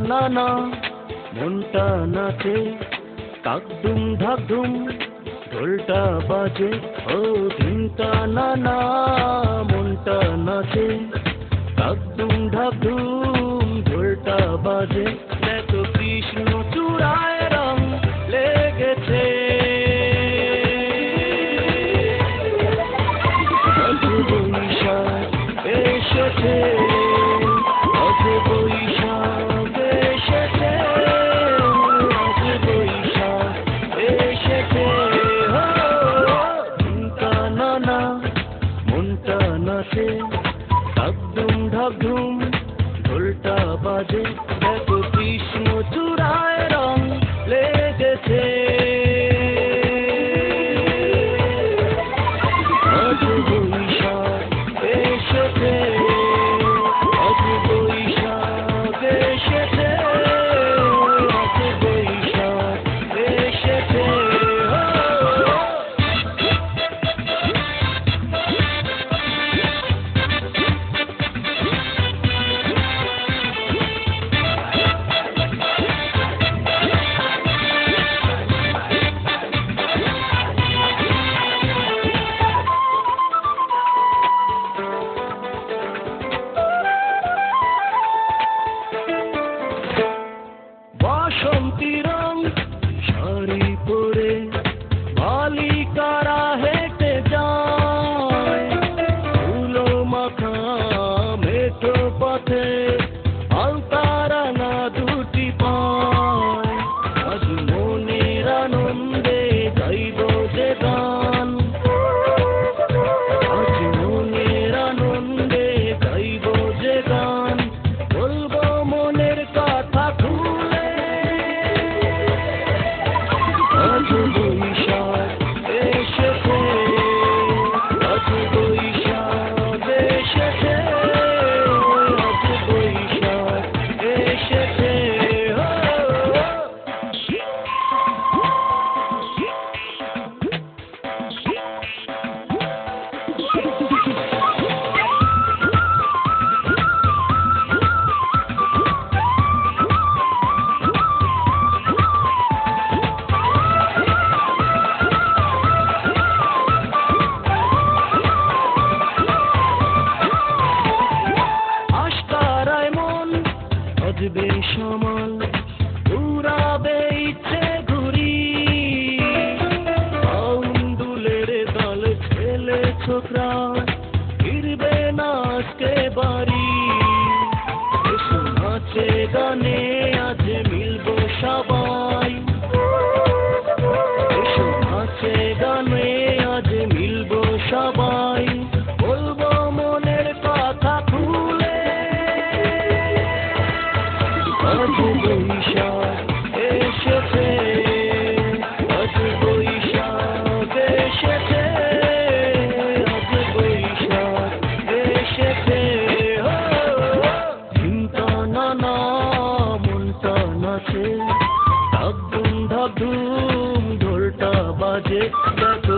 নানা মনটা নাচে, কাকদুম ধাকদুম ঢোলটা বাজে। ও ধিনটা নানা মনটা নাচে, কাকদুম ধাকদুম ঢোলটা বাজে। দেখো কৃষ্ণ চূড়ায় রং লেগেছে, বৈশাখ এসেছে, বৈশাখ এসেছে, বৈশাখ এসেছে। ধিনটা নানা মনটা নাচে, কাকদুম ঢাকদুম ঢোলটা বাজে। দেখো কৃষ্ণ চূড়ায় রং লেগেছে, বৈশাখ এসেছে, বৈশাখ এসেছে, বৈশাখ এসেছে। বাসন্তী রং শাড়ি পরে বালিকারা হেঁটে যায়, ধুলো মাখা মেঠো পথে আলতারা না দুটি পায়। আজ মনের আনন্দে গাইব যে গান, আজ মনের আনন্দে গাইব যে গান, বলবো মনের কথা খুলে। আজ বৈশাখ এসেছে, আজ বৈশাখ এসেছে, আজ বৈশাখ এসেছে। আশকারায় মন বাজবে সামাল, উড়াবে ইচ্ছে ঘুরি, আউন্ডুলের দল ছেলে ছোকরা ফিরবে না আজকে বাড়ি। এসো নাচে গানে আজ মিলবো সবাই, এসো নাচে গানে আজ মিলবো সবাই, বলবো মনের কথা খুলে। আজ বৈশাখ এসেছে, আজ বৈশাখ এসেছে, আজ বৈশাখ এসেছে। ধিনটা নানা মনটা নাচে, ধাকদুম ধাকদুম ঢোলটা বাজে। দেখো